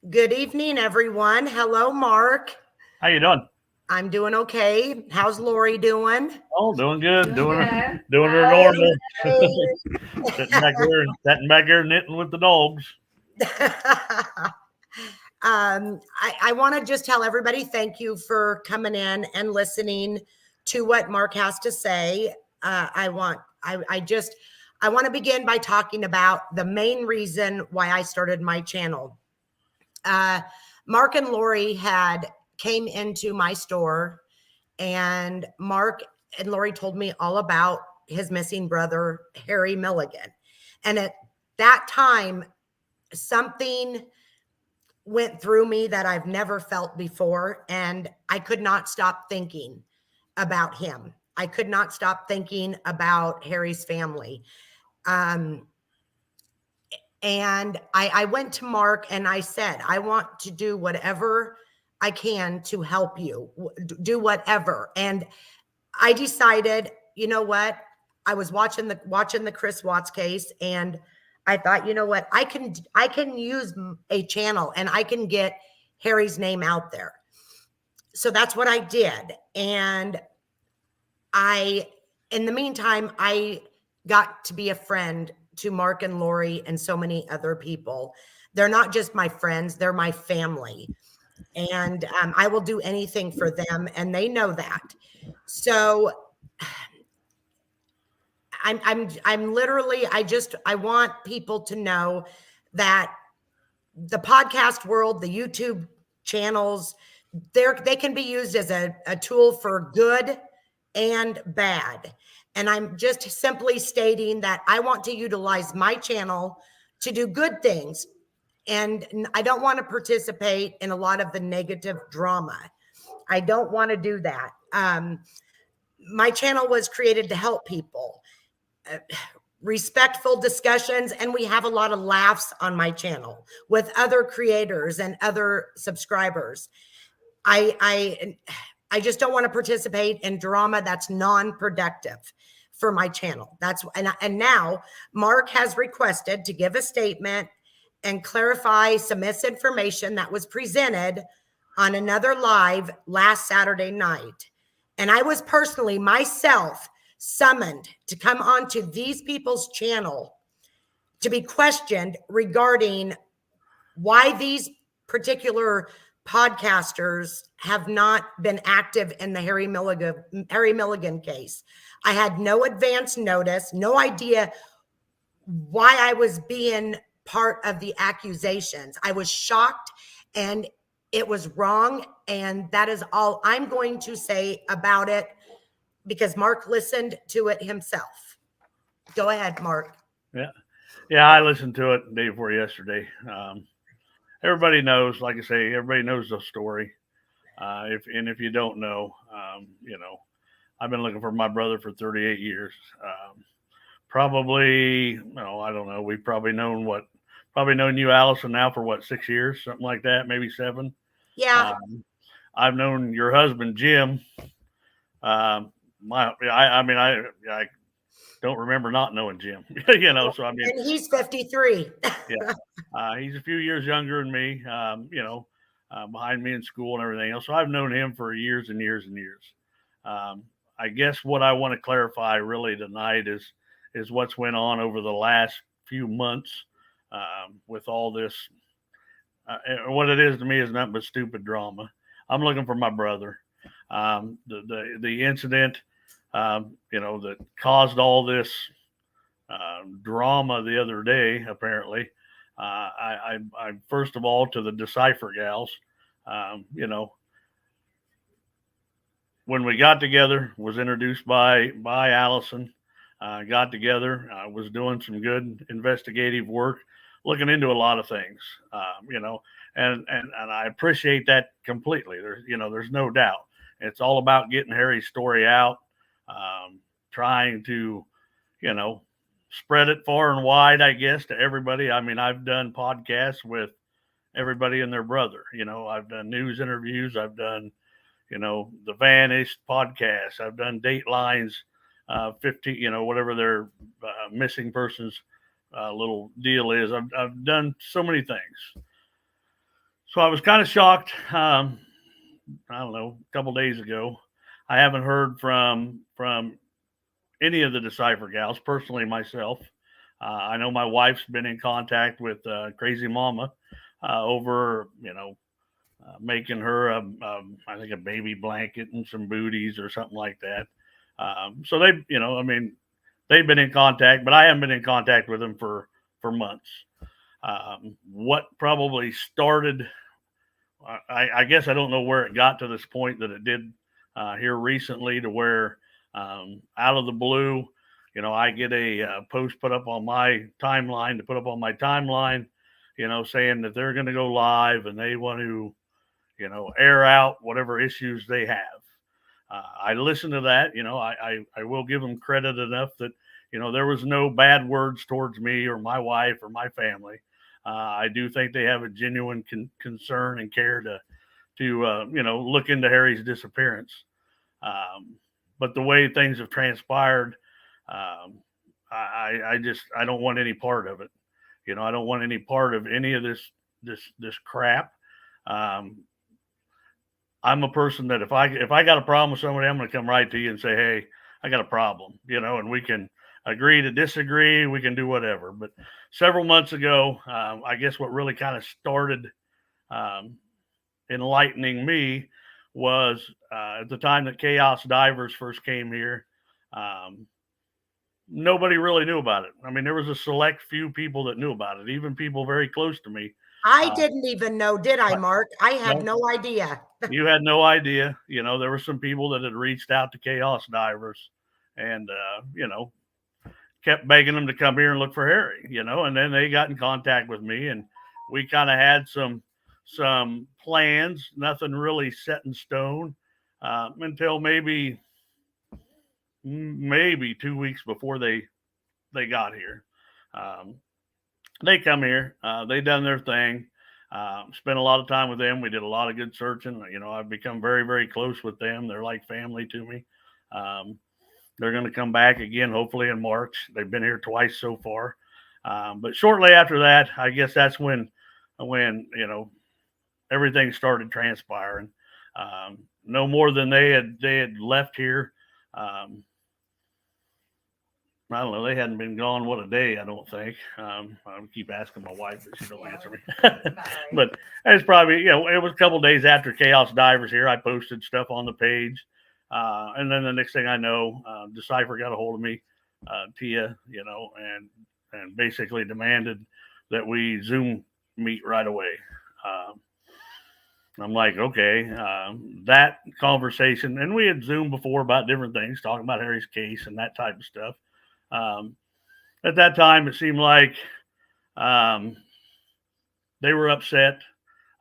Good evening, everyone. Hello, Mark. How you doing? I'm doing okay. How's Lori doing? Oh, doing good. Doing her Hey, normal. hey. Sitting back here knitting with the dogs. I want to just tell everybody thank you for coming in and listening to what Mark has to say. I want to begin by talking about the main reason why I started my channel. Mark and Lori had came into my store, and Mark and Lori told me all about his missing brother, Harry Milligan. And at that time, something went through me that I've never felt before, and I could not stop thinking about him. I could not stop thinking about Harry's family. And I went to Mark and I said, I want to do whatever I can to help you, do whatever. And I decided, you know what? I was watching the Chris Watts case, and I thought, you know what? I can use a channel and I can get Harry's name out there. So that's what I did. And in the meantime, I got to be a friend to Mark and Lori and so many other people. They're not just my friends, they're my family. And I will do anything for them, and they know that. So I'm literally, I want people to know that the podcast world, the YouTube channels, they can be used as a tool for good and bad. And I'm just simply stating that I want to utilize my channel to do good things. And I don't want to participate in a lot of the negative drama. I don't want to do that. My channel was created to help people. Respectful discussions, and we have a lot of laughs on my channel with other creators and other subscribers. I just don't want to participate in drama that's non-productive for my channel. That's and now Mark has requested to give a statement and clarify some misinformation that was presented on another live last Saturday night. And I was personally myself summoned to come onto these people's channel to be questioned regarding why these particular podcasters have not been active in the Harry Milligan case. I had no advance notice, no idea why I was being part of the accusations. I was shocked, and it was wrong. And that is all I'm going to say about it, because Mark listened to it himself. Go ahead, Mark. Yeah, I listened to it the day before yesterday. Everybody knows, like I say, everybody knows the story. If you don't know, I've been looking for my brother for 38 years. Probably, no, I don't know. We've probably known you, Allison, now for what, 6 years, something like that, maybe 7. Yeah. I've known your husband, Jim. I don't remember not knowing Jim, so I mean, And he's 53. he's a few years younger than me, behind me in school and everything else. So I've known him for years and years and years. I guess what I want to clarify really tonight is what's went on over the last few months with all this. What it is to me is nothing but stupid drama. I'm looking for my brother. The incident, that caused all this drama the other day, apparently. I first of all, to the Decipher Gals, when we got together, was introduced by Allison. Got together, was doing some good investigative work, looking into a lot of things, and I appreciate that completely. There's no doubt. It's all about getting Harry's story out, trying to, spread it far and wide, I guess, to everybody. I mean, I've done podcasts with everybody and their brother. I've done news interviews. I've done, the Vanished podcast. I've done Datelines, 50, whatever their missing persons little deal is. I've done so many things. So I was kind of shocked. I don't know, a couple days ago. I haven't heard from any of the Decipher Gals personally myself. I know my wife's been in contact with Crazy Mama over, making her I think a baby blanket and some booties or something like that. So they, they've been in contact, but I haven't been in contact with them for months. What probably started, I guess I don't know where it got to this point that it did here recently, to where out of the blue, I get a post put up on my timeline, saying that they're going to go live and they want to, air out whatever issues they have. I listened to that. I will give them credit enough that, there was no bad words towards me or my wife or my family. I do think they have a genuine concern and care to look into Harry's disappearance. But the way things have transpired, I don't want any part of it. I don't want any part of any of this crap. I'm a person that if I got a problem with somebody, I'm going to come right to you and say, hey, I got a problem, and we can agree to disagree. We can do whatever. But several months ago, I guess what really kind of started enlightening me was at the time that Chaos Divers first came here. Nobody really knew about it. I mean, there was a select few people that knew about it, even people very close to me. I didn't even know, did I, Mark? I had no idea. You had no idea. There were some people that had reached out to Chaos Divers and, kept begging them to come here and look for Harry, and then they got in contact with me and we kind of had some plans, nothing really set in stone until maybe 2 weeks before they got here. They come here, they done their thing, spent a lot of time with them. We did a lot of good searching. I've become very, very close with them. They're like family to me. They're going to come back again, hopefully in March. They've been here twice so far. But shortly after that, I guess that's when everything started transpiring. No more than they had left here. I don't know. They hadn't been gone, what, a day, I don't think. I keep asking my wife, but she don't answer me. But it's probably, it was a couple days after Chaos Divers here. I posted stuff on the page. And then the next thing I know, Decipher got a hold of me, Tia, and basically demanded that we Zoom meet right away. I'm like, okay, that conversation, and we had Zoomed before about different things, talking about Harry's case and that type of stuff. At that time, it seemed like they were upset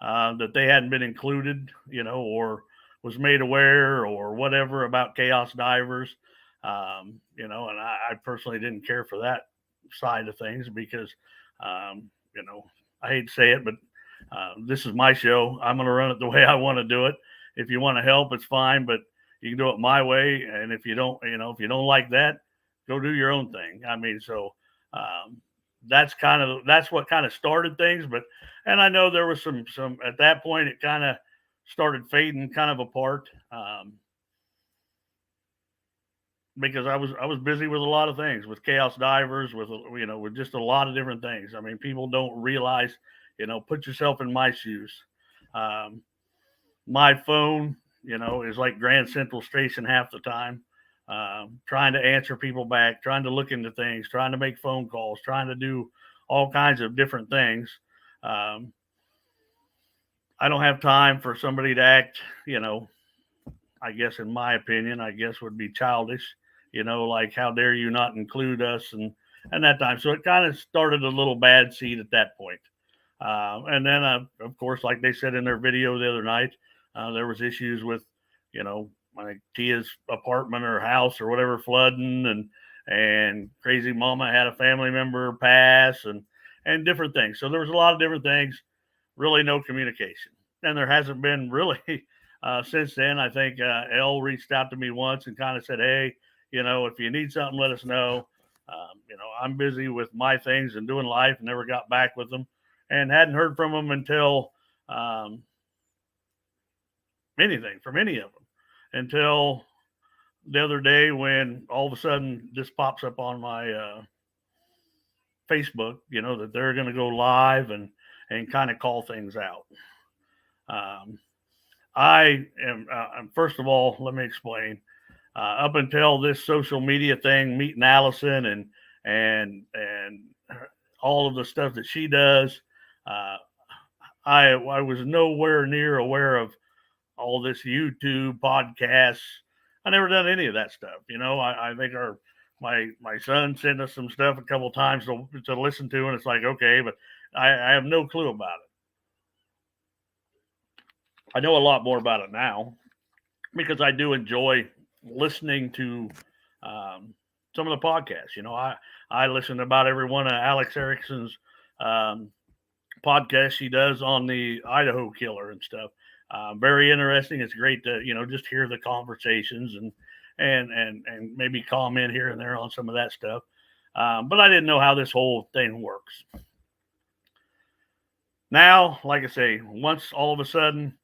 that they hadn't been included, or was made aware or whatever about Chaos Divers. And I personally didn't care for that side of things because, I hate to say it, but this is my show. I'm going to run it the way I want to do it. If you want to help, it's fine, but you can do it my way. And if you don't like that, go do your own thing. I mean, so that's what kind of started things. And I know there was some at that point, it kind of started fading kind of apart because I was busy with a lot of things, with Chaos Divers, with just a lot of different things. I mean, people don't realize, put yourself in my shoes. My phone, is like Grand Central Station half the time. Trying to answer people back, trying to look into things, trying to make phone calls, trying to do all kinds of different things. I don't have time for somebody to act, I guess in my opinion, would be childish, like how dare you not include us and that time. So it kind of started a little bad seed at that point. And then, of course, like they said in their video the other night, there was issues with, I think Tia's apartment or house or whatever flooding, and Crazy Mama had a family member pass and different things. So there was a lot of different things, really no communication. And there hasn't been really since then. I think Elle reached out to me once and kind of said, hey, if you need something, let us know. I'm busy with my things and doing life, and never got back with them and hadn't heard from them until anything from any of them until the other day when all of a sudden this pops up on my Facebook, that they're going to go live and kind of call things out. I am, first of all, let me explain. Up until this social media thing, meeting Allison and all of the stuff that she does, I was nowhere near aware of all this YouTube podcasts. I never done any of that stuff. I think my son sent us some stuff a couple times to listen to, and it's like, okay, but I have no clue about it. I know a lot more about it now because I do enjoy listening to some of the podcasts. I listen to about every one of Alex Erickson's podcasts she does on the Idaho killer and stuff. Very interesting. It's great to just hear the conversations and maybe comment here and there on some of that stuff. But I didn't know how this whole thing works. Now, like I say, once all of a sudden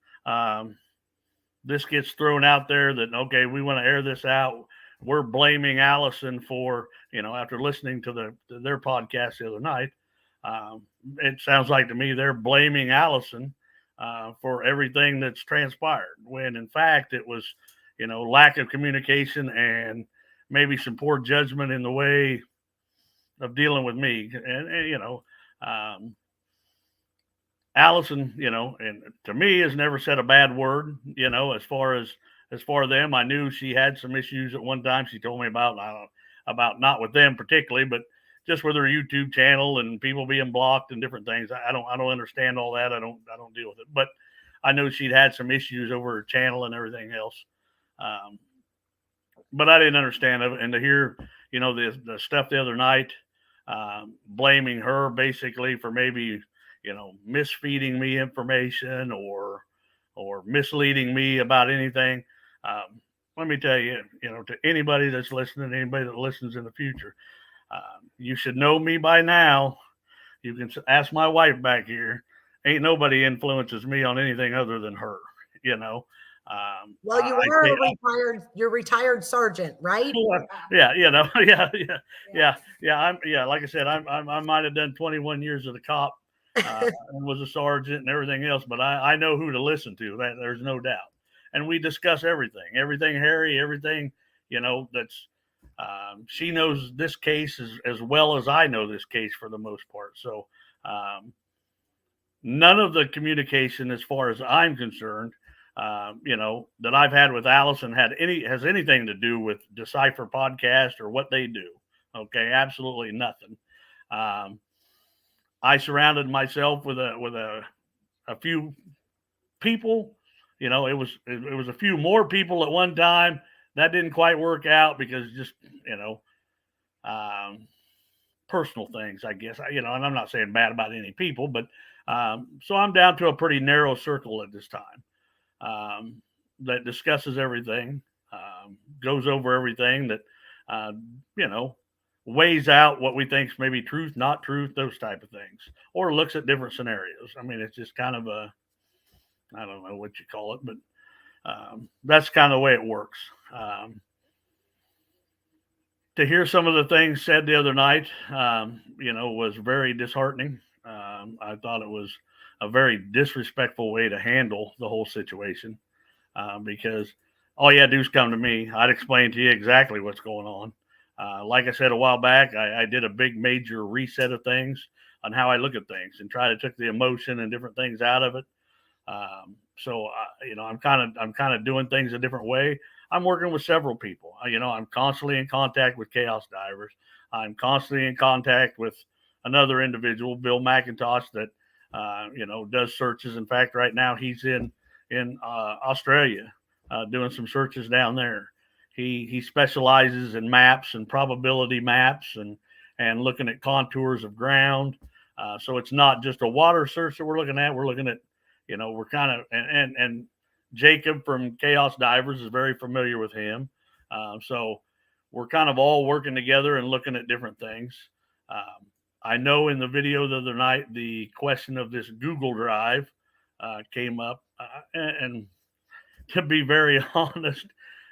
this gets thrown out there that, okay, we want to air this out, we're blaming Allison for, after listening to their podcast the other night, it sounds like to me they're blaming Allison for everything that's transpired, when in fact it was, lack of communication and maybe some poor judgment in the way of dealing with me. And Allison, and to me has never said a bad word, as far as them. I knew she had some issues at one time. She told me about not with them particularly, but just with her YouTube channel and people being blocked and different things. I don't understand all that. I don't deal with it, but I know she'd had some issues over her channel and everything else. But I didn't understand it. And to hear, the stuff the other night, blaming her basically for maybe, misfeeding me information or misleading me about anything. Let me tell you, to anybody that's listening, anybody that listens in the future, you should know me by now. You can ask my wife back here. Ain't nobody influences me on anything other than her, Well, you're retired sergeant, right? Yeah. Like I said, I might have done 21 years of the cop, and was a sergeant and everything else, but I know who to listen to. That there's no doubt. And we discuss everything, Harry, everything, that's, she knows this case as well as I know this case for the most part. So, none of the communication, as far as I'm concerned, that I've had with Allison has anything to do with Decipher podcast or what they do. Okay. Absolutely nothing. I surrounded myself with a few people. It was a few more people at one time. That didn't quite work out because just, personal things, I guess, and I'm not saying bad about any people, but, so I'm down to a pretty narrow circle at this time, that discusses everything, goes over everything that, weighs out what we think is maybe truth, not truth, those type of things, or looks at different scenarios. I mean, it's just kind of I don't know what you call it, but that's kind of the way it works. To hear some of the things said the other night, was very disheartening. I thought it was a very disrespectful way to handle the whole situation, because all you had to do is come to me. I'd explain to you exactly what's going on. Like I said a while back, I did a big major reset of things on how I look at things and try to take the emotion and different things out of it. So I'm kind of doing things a different way. I'm working with several people. I'm constantly in contact with Chaos Divers. I'm constantly in contact with another individual, Bill McIntosh, that does searches. In fact, right now he's in Australia doing some searches down there. He specializes in maps and probability maps and looking at contours of ground. So it's not just a water search that we're looking at. We're looking at, we're kind of, and Jacob from Chaos Divers is very familiar with him. So we're kind of all working together and looking at different things. I know in the video the other night, the question of this Google Drive, came up. And to be very honest,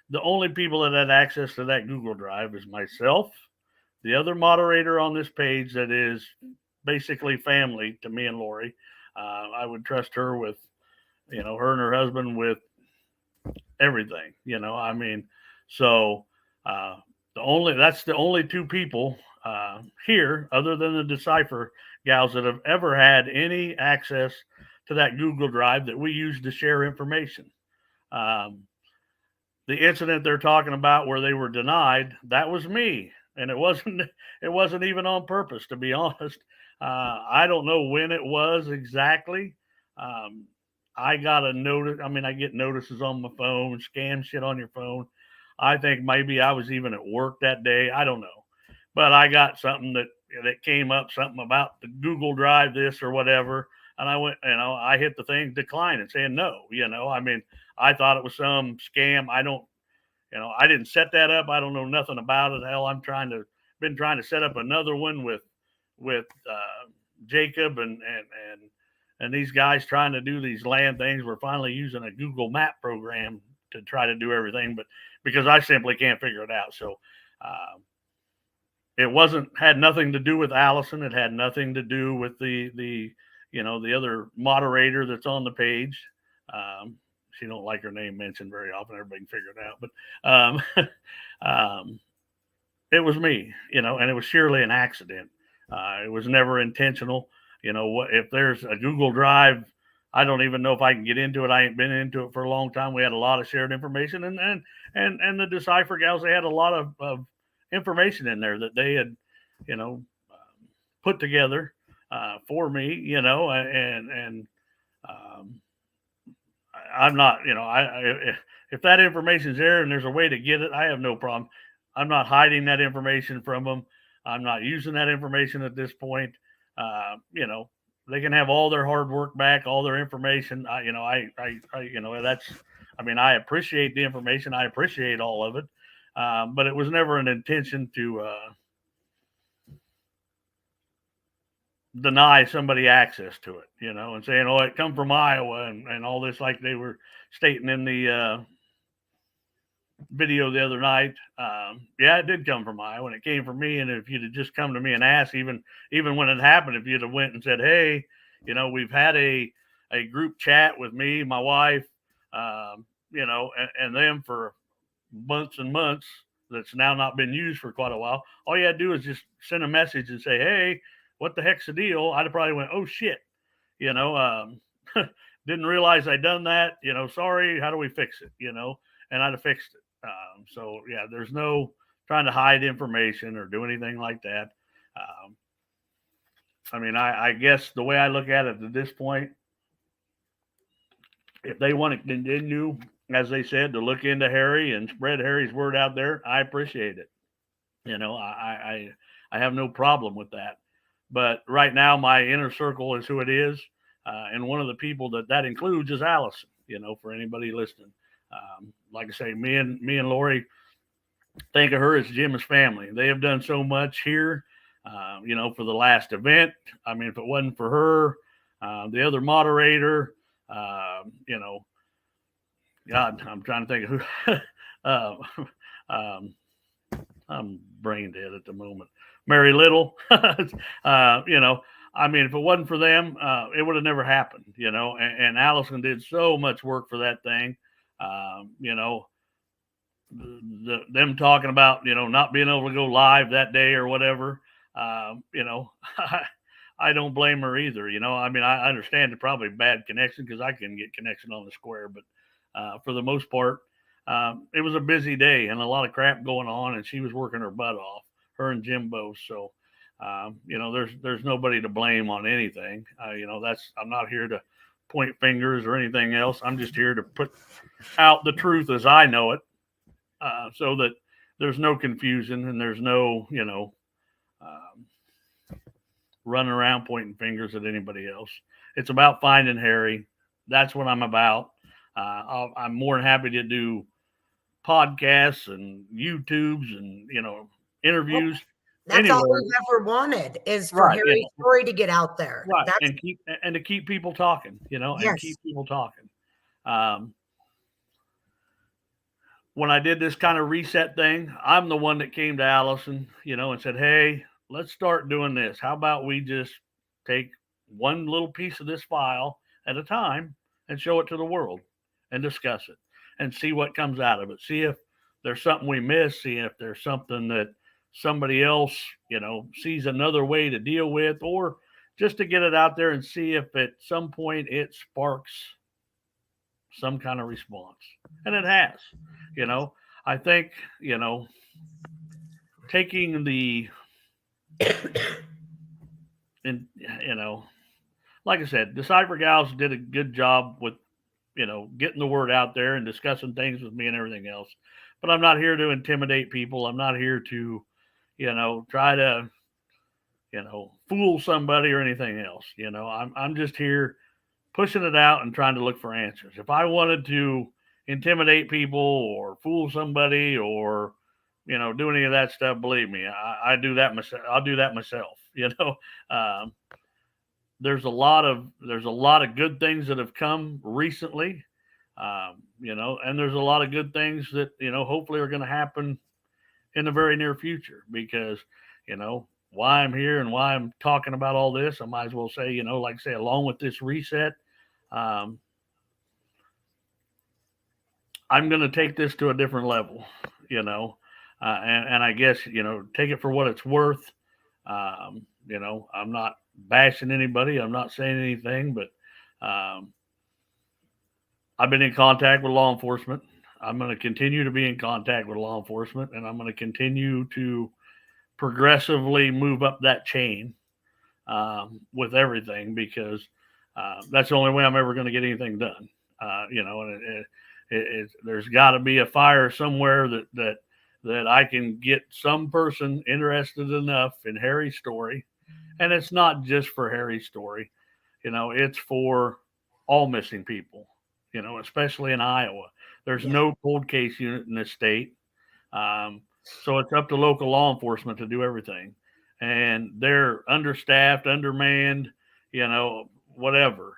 the only people that had access to that Google Drive is myself, the other moderator on this page that is basically family to me and Lori. I would trust her with, her and her husband with everything, I mean, so that's the only two people here other than the Decipher Gals that have ever had any access to that Google Drive that we use to share information. The incident they're talking about where they were denied, that was me. And it wasn't even on purpose, to be honest. I don't know when it was exactly. I got a notice. I mean, I get notices on my phone, scam shit on your phone. I think maybe I was even at work that day. I don't know. But I got something that came up, something about the Google Drive, this or whatever. And I went, I hit the thing, decline, and saying no. I mean, I thought it was some scam. I don't, I didn't set that up. I don't know nothing about it. Hell, been trying to set up another one with Jacob and these guys trying to do these land things. We're finally using a Google Map program to try to do everything, but because I simply can't figure it out. So it had nothing to do with Allison. It had nothing to do with the other moderator that's on the page. She don't like her name mentioned very often. Everybody can figure it out, but it was me, and it was surely an accident. It was never intentional. If there's a Google Drive, I don't even know if I can get into it. I ain't been into it for a long time. We had a lot of shared information, and the Decipher Gals, they had a lot of information in there that they had, put together for me, and I'm not, if that information's there and there's a way to get it, I have no problem. I'm not hiding that information from them. I'm not using that information at this point. They can have all their hard work back, all their information. I appreciate the information. I appreciate all of it. But it was never an intention to deny somebody access to it, and saying, oh, it come from Iowa and all this, like they were stating in the video the other night. Yeah, it did come from Iowa, and it came from me. And if you'd have just come to me and asked, even when it happened, if you'd have went and said, hey, we've had a group chat with me, my wife, and them for months and months, that's now not been used for quite a while. All you had to do is just send a message and say, hey, what the heck's the deal? I'd have probably went, oh shit, didn't realize I'd done that, sorry, how do we fix it, and I'd have fixed it. So yeah, there's no trying to hide information or do anything like that. I guess the way I look at it at this point, if they want to continue, as they said, to look into Harry and spread Harry's word out there, I appreciate it. I have no problem with that. But right now, my inner circle is who it is. And one of the people that includes is Allison, for anybody listening. Like I say, me and Lori think of her as Jim's family. They have done so much here, for the last event. I mean, if it wasn't for her, the other moderator, God, I'm trying to think of who. I'm brain dead at the moment. Mary Little, if it wasn't for them, it would have never happened, and Allison did so much work for that thing. Them talking about, not being able to go live that day or whatever, I don't blame her either. I understand the probably bad connection because I couldn't get connection on the square, but for the most part, it was a busy day and a lot of crap going on, and she was working her butt off, her and Jim both. So, there's nobody to blame on anything. I'm not here to point fingers or anything else. I'm just here to put out the truth as I know it, so that there's no confusion and there's no, running around pointing fingers at anybody else. It's about finding Harry. That's what I'm about. I'm more than happy to do podcasts and YouTubes and, interviews. That's all we ever wanted is for Harry's story to get out there. Right. That's, and to keep people talking, and keep people talking. When I did this kind of reset thing, I'm the one that came to Allison, and said, hey, let's start doing this. How about we just take one little piece of this file at a time and show it to the world and discuss it and see what comes out of it. See if there's something we miss, see if there's something that somebody else, sees another way to deal with, or just to get it out there and see if at some point it sparks some kind of response. And it has. I think, taking the, and, like I said, Decipher Gals did a good job with, getting the word out there and discussing things with me and everything else. But I'm not here to intimidate people. I'm not here to, try to, fool somebody or anything else. I'm just here pushing it out and trying to look for answers. If I wanted to intimidate people or fool somebody or, do any of that stuff, believe me, I do that myself. I'll do that myself. There's a lot of good things that have come recently, and there's a lot of good things that, hopefully are going to happen in the very near future, because, why I'm here and why I'm talking about all this, I might as well say, like I say, along with this reset, I'm going to take this to a different level, and I guess, take it for what it's worth. I'm not bashing anybody. I'm not saying anything, but I've been in contact with law enforcement. I'm going to continue to be in contact with law enforcement, and I'm going to continue to progressively move up that chain with everything, because that's the only way I'm ever going to get anything done. And there's got to be a fire somewhere that I can get some person interested enough in Harry's story. And it's not just for Harry's story, it's for all missing people, especially in Iowa. There's no cold case unit in this state. So it's up to local law enforcement to do everything. And they're understaffed, undermanned, whatever,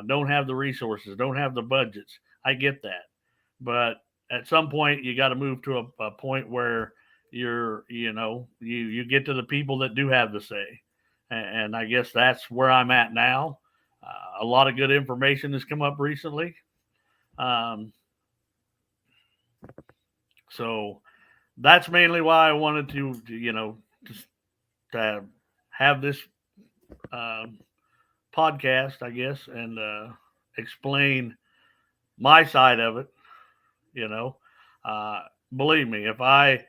don't have the resources, don't have the budgets. I get that. But at some point, you got to move to a point where you get to the people that do have the say. And I guess that's where I'm at now. A lot of good information has come up recently. So that's mainly why I wanted to have this podcast, I guess, and explain my side of it. Believe me, if I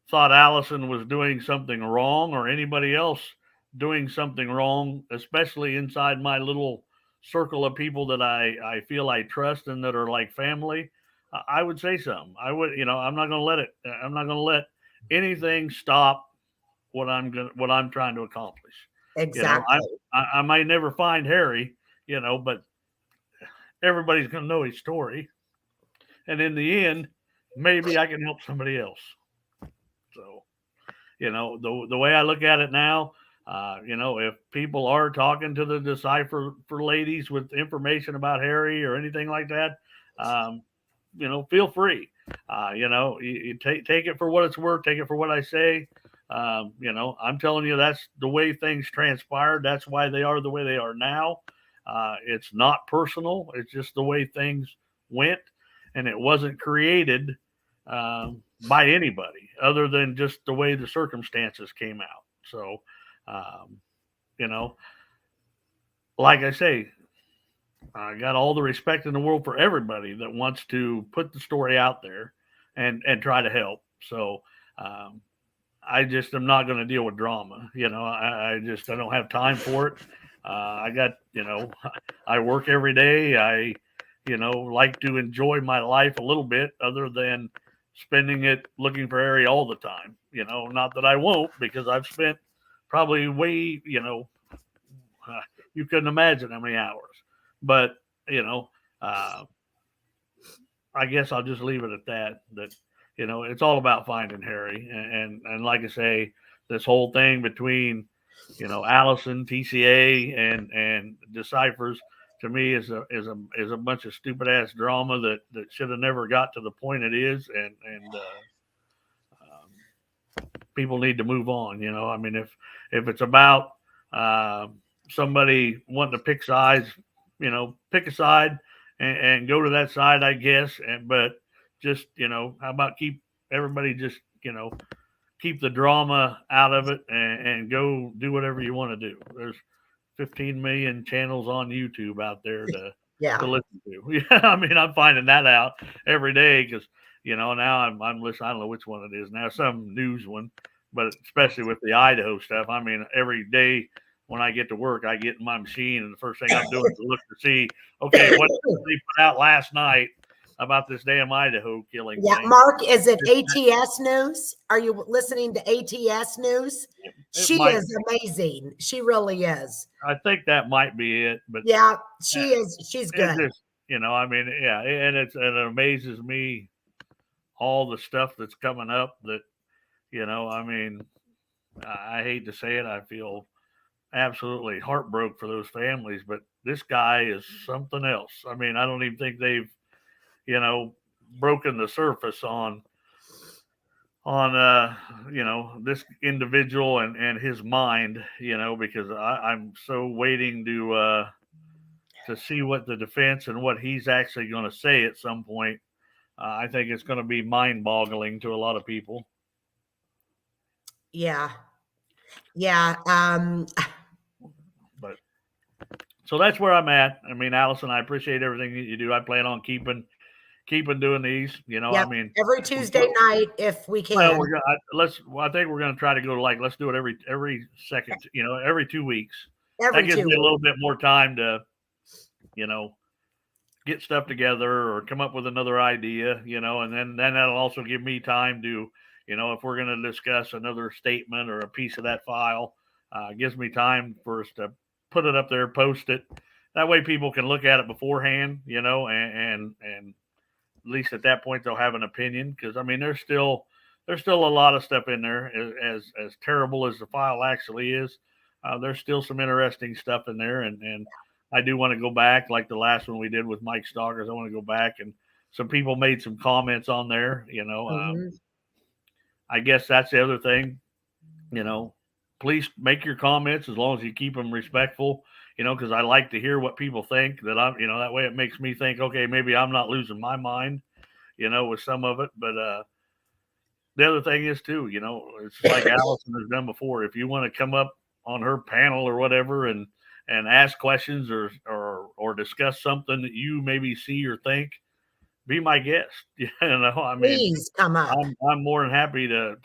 thought Allison was doing something wrong or anybody else doing something wrong, especially inside my little circle of people that I feel I trust and that are like family, I would say something. I would, I'm not going to let anything stop what I'm trying to accomplish. Exactly. I might never find Harry, but everybody's going to know his story. And in the end, maybe I can help somebody else. So, the way I look at it now, if people are talking to the Decipher for ladies with information about Harry or anything like that, feel free. You take it for what it's worth. Take it for what I say. I'm telling you, that's the way things transpired. That's why they are the way they are now. It's not personal. It's just the way things went, and it wasn't created by anybody other than just the way the circumstances came out. So, like I say, I got all the respect in the world for everybody that wants to put the story out there and try to help. So, I just am not going to deal with drama. I don't have time for it. I got, I work every day. I, like to enjoy my life a little bit other than spending it looking for Harry all the time. Not that I won't, because I've spent probably way, you couldn't imagine how many hours. But, I guess I'll just leave it at that, it's all about finding Harry. And like I say, this whole thing between, Allison, TCA, and Deciphers, to me is a bunch of stupid ass drama that should have never got to the point it is, and people need to move on. I mean, if it's about uh, somebody wanting to pick sides, pick a side and go to that side, I guess. But just how about keep everybody just keep the drama out of it and go do whatever you want to do. There's 15 million channels on YouTube out there to listen to. Yeah, I mean, I'm finding that out every day because now I'm listening. I don't know which one it is now, some news one, but especially with the Idaho stuff. I mean, every day when I get to work, I get in my machine, and the first thing I'm doing is look to see, okay, what they put out last night about this damn Idaho killing thing. Mark, is it ATS News? Are you listening to ATS News? She is amazing. She really is. I think that might be it, but yeah, she is. She's good. Just, I mean, yeah, and it amazes me all the stuff that's coming up that, I mean, I hate to say it, I feel absolutely heartbroken for those families, but this guy is something else. I mean, I don't even think they've, broken the surface on this individual and his mind, because I'm so waiting to see what the defense and what he's actually going to say at some point. I think it's going to be mind-boggling to a lot of people. Yeah. But so that's where I'm at. I mean, Allison, I appreciate everything that you do. I plan on keeping doing these. I mean, every Tuesday night if we can. Well, I think we're gonna try to go to let's do it every second. Every 2 weeks. That gives me a little bit more time to, get stuff together or come up with another idea. And then that'll also give me time to, if we're going to discuss another statement or a piece of that file, gives me time for us to put it up there, post it. That way people can look at it beforehand, and at least at that point they'll have an opinion. Because I mean, there's still a lot of stuff in there. As terrible as the file actually is, there's still some interesting stuff in there, and I do want to go back, like the last one we did with Mike Stalkers. I want to go back, and some people made some comments on there. I guess that's the other thing. Please make your comments as long as you keep them respectful. Because I like to hear what people think. That way it makes me think, okay, maybe I'm not losing my mind, with some of it. But the other thing is too, it's like Allison has done before. If you want to come up on her panel or whatever and ask questions or discuss something that you maybe see or think, be my guest. I mean, please come up. I'm more than happy to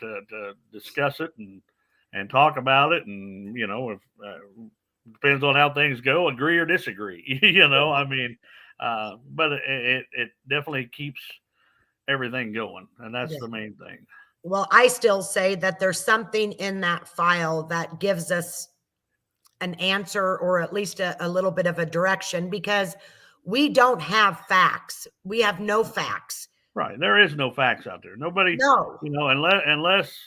discuss it and talk about it. And, if depends on how things go, agree or disagree, I mean, but it definitely keeps everything going. And that's the main thing. Well, I still say that there's something in that file that gives us an answer or at least a little bit of a direction, because we don't have facts. We have no facts. Right. There is no facts out there. Nobody, unless,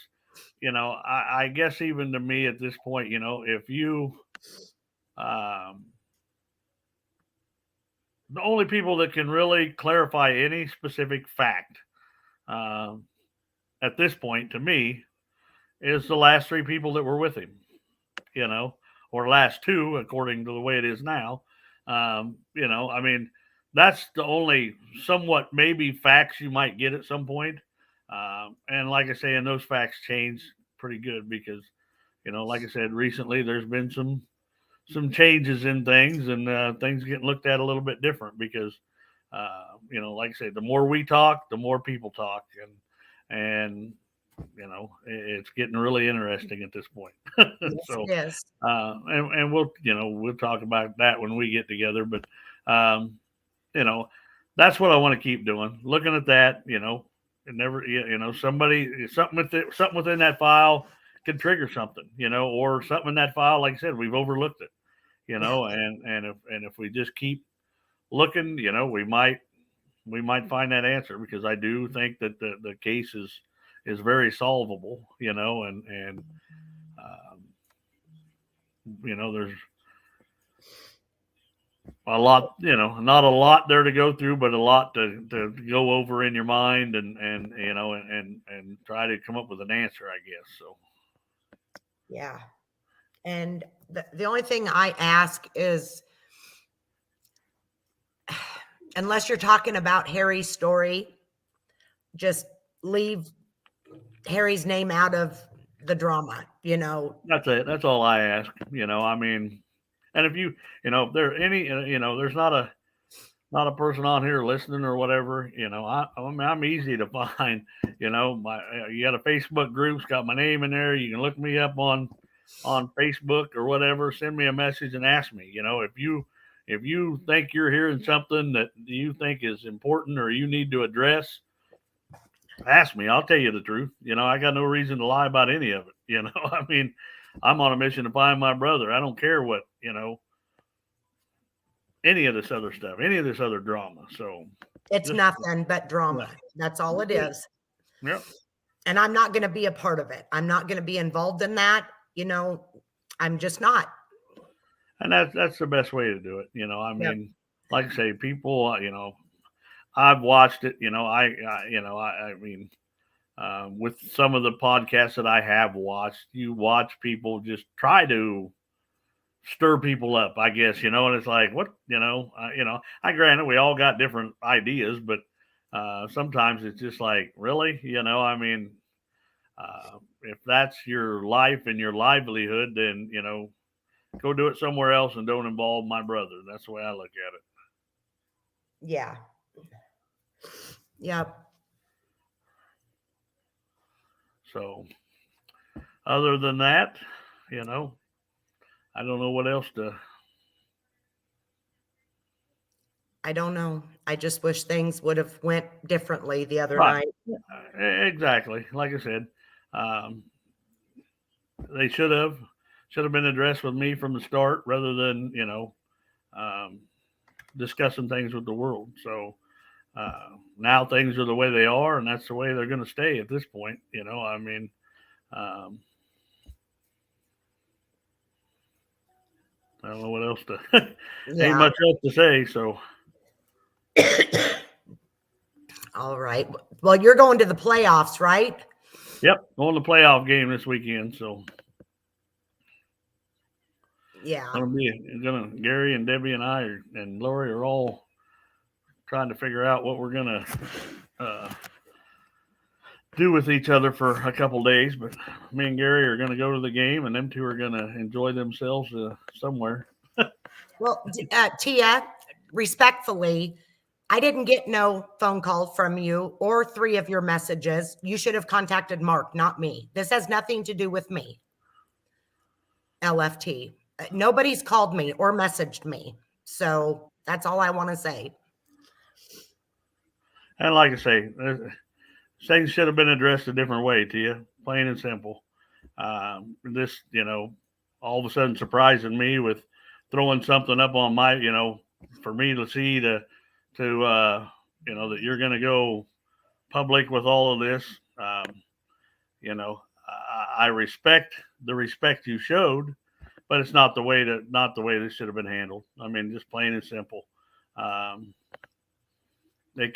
I guess even to me at this point, if you, the only people that can really clarify any specific fact, at this point to me is the last 3 people that were with him, or last 2, according to the way it is now. I mean, that's the only somewhat maybe facts you might get at some point. And like I say, and those facts change pretty good because, like I said, recently there's been some changes in things and things getting looked at a little bit different because, like I said, the more we talk, the more people talk, and it's getting really interesting at this point. So, yes. And we'll talk about that when we get together. But, that's what I want to keep doing. Looking at that, and never, something within that file can trigger something, or something in that file. Like I said, we've overlooked it, and if we just keep looking, we might we might find that answer, because I do think that the case is very solvable, and um, there's a lot, not a lot there to go through, but a lot to go over in your mind, and try to come up with an answer, I guess. So, yeah. And the only thing I ask is, unless you're talking about Harry's story, just leave Harry's name out of the drama, that's it. That's all I ask. I mean, and if if there any, there's not a person on here listening or whatever, I mean, I'm easy to find. You got a Facebook group's got my name in there. You can look me up on Facebook or whatever. Send me a message and ask me. If you think you're hearing something that you think is important or you need to address, ask me. I'll tell you the truth. I got no reason to lie about any of it. I mean, I'm on a mission to find my brother. I don't care what, any of this other stuff, any of this other drama. So it's nothing but drama. Yeah. That's all it is. Yep. And I'm not going to be a part of it. I'm not going to be involved in that. I'm just not. And that's the best way to do it. I mean, like I say, people, I've watched it, I mean, with some of the podcasts that I have watched, you watch people just try to stir people up, I guess, and it's like, what, I granted we all got different ideas, but sometimes it's just like, really, I mean, if that's your life and your livelihood, then, go do it somewhere else and don't involve my brother. That's the way I look at it. Yeah. Yep. So other than that, I don't know what else to. I don't know. I just wish things would have went differently the other night. Exactly. Like I said, they should have been addressed with me from the start rather than, discussing things with the world. So now things are the way they are, and that's the way they're going to stay at this point. I mean, I don't know what else to. Ain't much else to say. So. All right. Well, you're going to the playoffs, right? Yep, going to the playoff game this weekend. So. Yeah. Gary and Debbie and I and Lori are all trying to figure out what we're gonna do with each other for a couple days. But me and Gary are gonna go to the game, and them two are gonna enjoy themselves somewhere. Well, Tia, respectfully, I didn't get no phone call from you or 3 of your messages. You should have contacted Mark, not me. This has nothing to do with me. LFT. Nobody's called me or messaged me. So that's all I want to say. And like I say, things should have been addressed a different way, Tia. Plain and simple. This, all of a sudden surprising me with throwing something up on my, for me to see that you're going to go public with all of this. I respect the respect you showed, but it's not the way this should have been handled. I mean, just plain and simple. This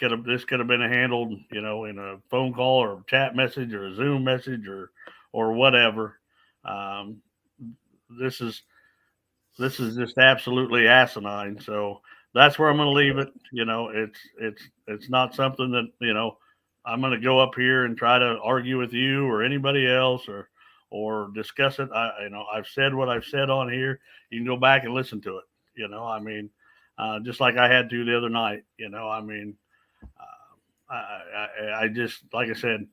could have been handled, in a phone call or a chat message or a Zoom message or whatever. This is just absolutely asinine. So that's where I'm going to leave it. It's not something that, I'm going to go up here and try to argue with you or anybody else or discuss it. I've said what I've said on here. You can go back and listen to it. I mean, just like I had to the other night, I mean, I just, like I said,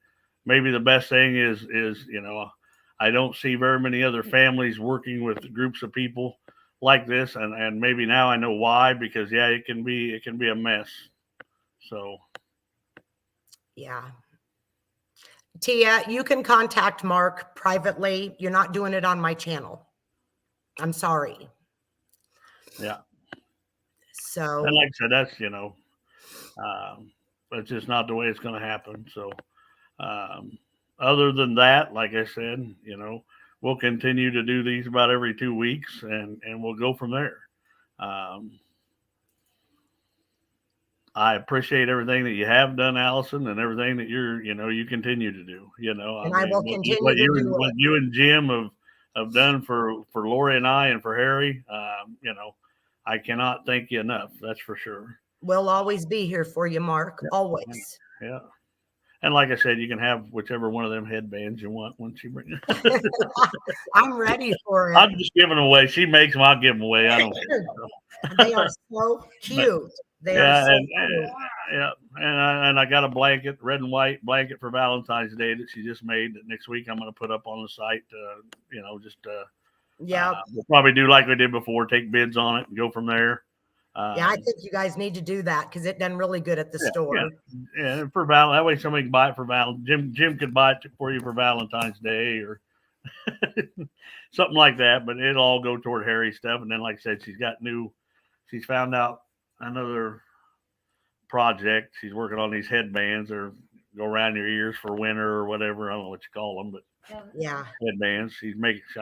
maybe the best thing is, I don't see very many other families working with groups of people like this. And maybe now I know why, because it can be a mess. So. Yeah. Tia, you can contact Mark privately. You're not doing it on my channel. I'm sorry. Yeah. So. And like I said, that's, That's just not the way it's going to happen. So, other than that, like I said, we'll continue to do these about every 2 weeks, and we'll go from there. I appreciate everything that you have done, Allison, and everything that you continue to do. And I will continue to do what you and Jim have done for Lori and I and for Harry. I cannot thank you enough. That's for sure. We'll always be here for you, Mark. Yeah. Always. Yeah. And like I said, you can have whichever one of them headbands you want once you bring it. I'm ready for it. I'm just giving them away. She makes them, I'll give them away. I don't care. They are so cute. They are so cute. Yeah. And I got a blanket, red and white blanket for Valentine's Day that she just made that next week I'm going to put up on the site. We'll probably do like we did before, take bids on it and go from there. I think you guys need to do that because it done really good at the store. Yeah, for that way somebody can buy it for Jim could buy it for you for Valentine's Day or something like that. But it'll all go toward Harry stuff. And then, like I said, she's found out another project. She's working on these headbands or go around your ears for winter or whatever. I don't know what you call them, but headbands. She makes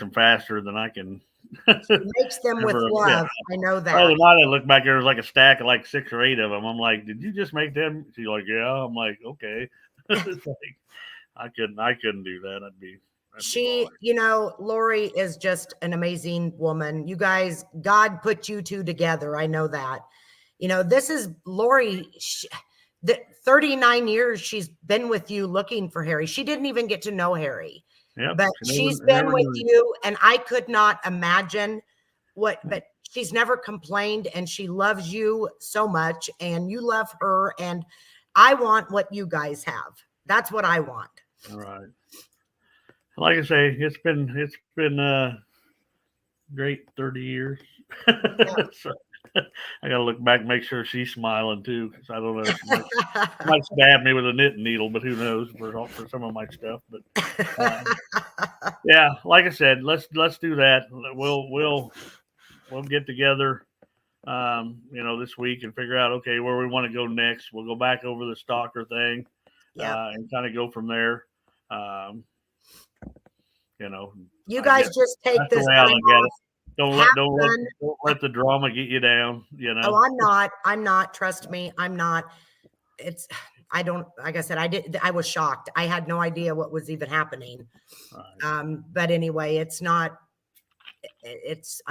them faster than I can. She makes them with love. Yeah. I know that. The night I looked back, there was like a stack of like 6 or 8 of them. I'm like, did you just make them? She's like, yeah. I'm like, okay. I couldn't do that. Lori is just an amazing woman. You guys, God put you two together. I know that. This is Lori. 39 years she's been with you looking for Harry. She didn't even get to know Harry. Yep, but she's been with you, and I could not imagine but she's never complained, and she loves you so much, and you love her, and I want what you guys have. That's what I want. All right. Like I say, it's been great 30 years. Yeah. So I got to look back and make sure she's smiling too, because I don't know. She might stab me with a knitting needle, but who knows for some of my stuff. But yeah, like I said, let's do that. We'll get together, this week and figure out where we want to go next. We'll go back over the stalker thing, and kind of go from there. You guys just take this time off. Don't let the drama get you down. Oh, I'm not. Trust me, I'm not. Like I said, I was shocked. I had no idea what was even happening. Right. But anyway, I'm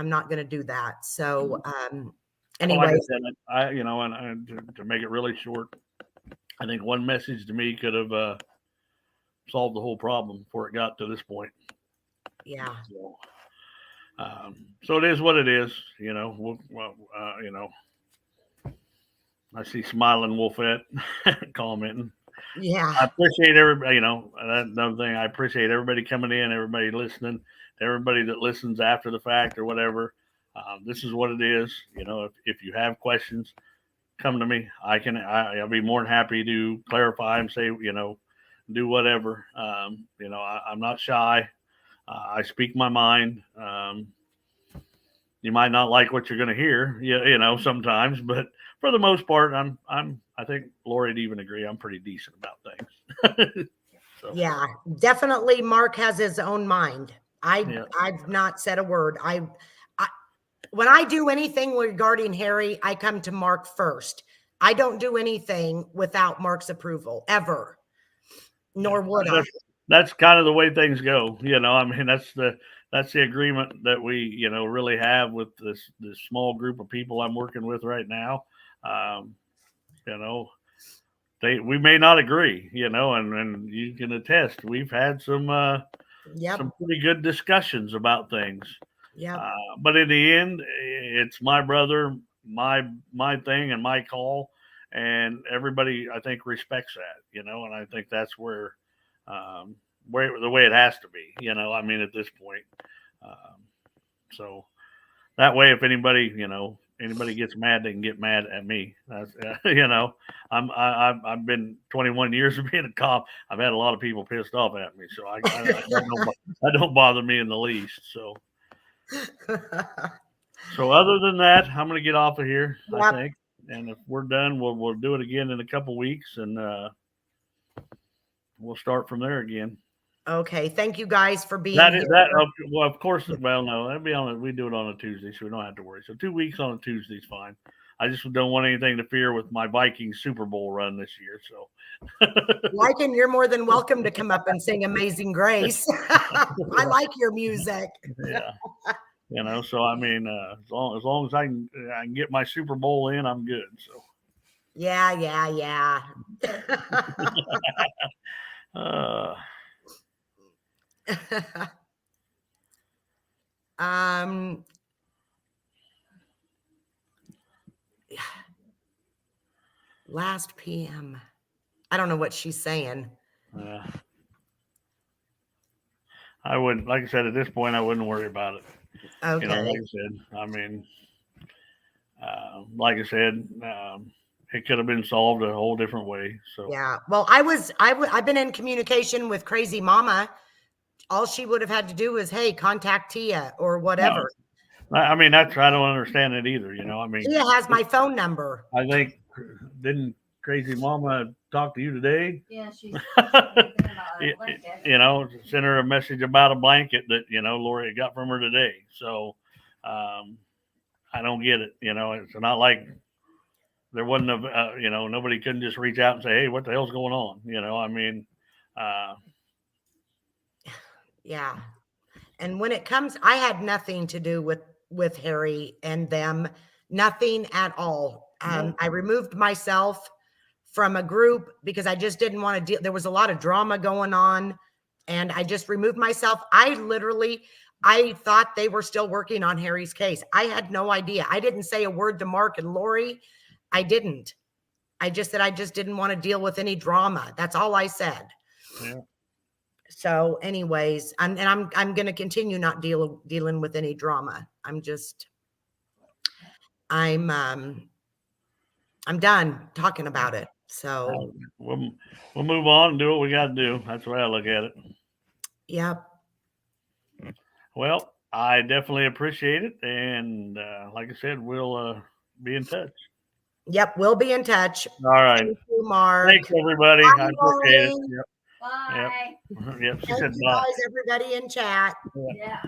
not going to do that. So, anyway, and to make it really short, I think one message to me could have solved the whole problem before it got to this point. Yeah. So it is what it is, I see smiling Wolfette commenting. Yeah. I appreciate everybody, another thing, I appreciate everybody coming in, everybody listening, everybody that listens after the fact or whatever. This is what it is. If you have questions, come to me. I'll be more than happy to clarify and say, do whatever. I'm not shy. I speak my mind. You might not like what you're going to hear, sometimes, but for the most part, I think Lori'd even agree. I'm pretty decent about things. So. Yeah, definitely. Mark has his own mind. I've not said a word. When I do anything regarding Harry, I come to Mark first. I don't do anything without Mark's approval ever, nor would I. That's kind of the way things go. That's the agreement that we, really have with this small group of people I'm working with right now. We may not agree, and you can attest. We've had some pretty good discussions about things. Yeah. But in the end, it's my brother, my thing, and my call, and everybody I think respects that, and I think that's where the way it has to be, at this point. So that way, if anybody gets mad, they can get mad at me. That's, I've been 21 years of being a cop. I've had a lot of people pissed off at me, so that don't bother me in the least. So other than that, I'm going to get off of here. Yep. I think. and if we're done, we'll do it again in a couple weeks, and we'll start from there again. Okay. Thank you guys for being That is here. that. Well, of course. Well, no, that'd be on. We do it on a Tuesday, so we don't have to worry. So 2 weeks on a Tuesday is fine. I just don't want anything to interfere with my Vikings Super Bowl run this year. So, Lycan, you're more than welcome to come up and sing Amazing Grace. I like your music. yeah, So I mean, as long as I can get my Super Bowl in, I'm good. So. Yeah. Last PM. I don't know what she's saying. Yeah. I wouldn't, like I said, at this point, I wouldn't worry about it. Okay. Like I said, I mean, like I said, it could have been solved a whole different way. So yeah. Well, I've been in communication with Crazy Mama. All she would have had to do is, hey, contact Tia or whatever. No, I mean, I don't understand it either. I mean, Tia has my phone number. I think, didn't Crazy Mama talk to you today? Yeah, she's sent her a message about a blanket that, Lori got from her today. So, I don't get it. It's not like there wasn't nobody couldn't just reach out and say, hey, what the hell's going on? I mean, yeah. And when it comes, I had nothing to do with Harry and them, nothing at all. No. I removed myself from a group because I just didn't want to deal. There was a lot of drama going on, and I just removed myself. I thought they were still working on Harry's case. I had no idea. I didn't say a word to Mark and Lori. I didn't. I just said I just didn't want to deal with any drama. That's all I said. Yeah. So anyways, I'm going to continue not dealing with any drama. I'm done talking about it. So we'll move on and do what we got to do. That's the way I look at it. Yep. Well, I definitely appreciate it. And like I said, we'll be in touch. Yep. We'll be in touch. All right. Thank you, Mark. Thanks, everybody. Bye, I appreciate it. Bye. Yep. She Thank said you bye. guys, everybody in chat. Yeah.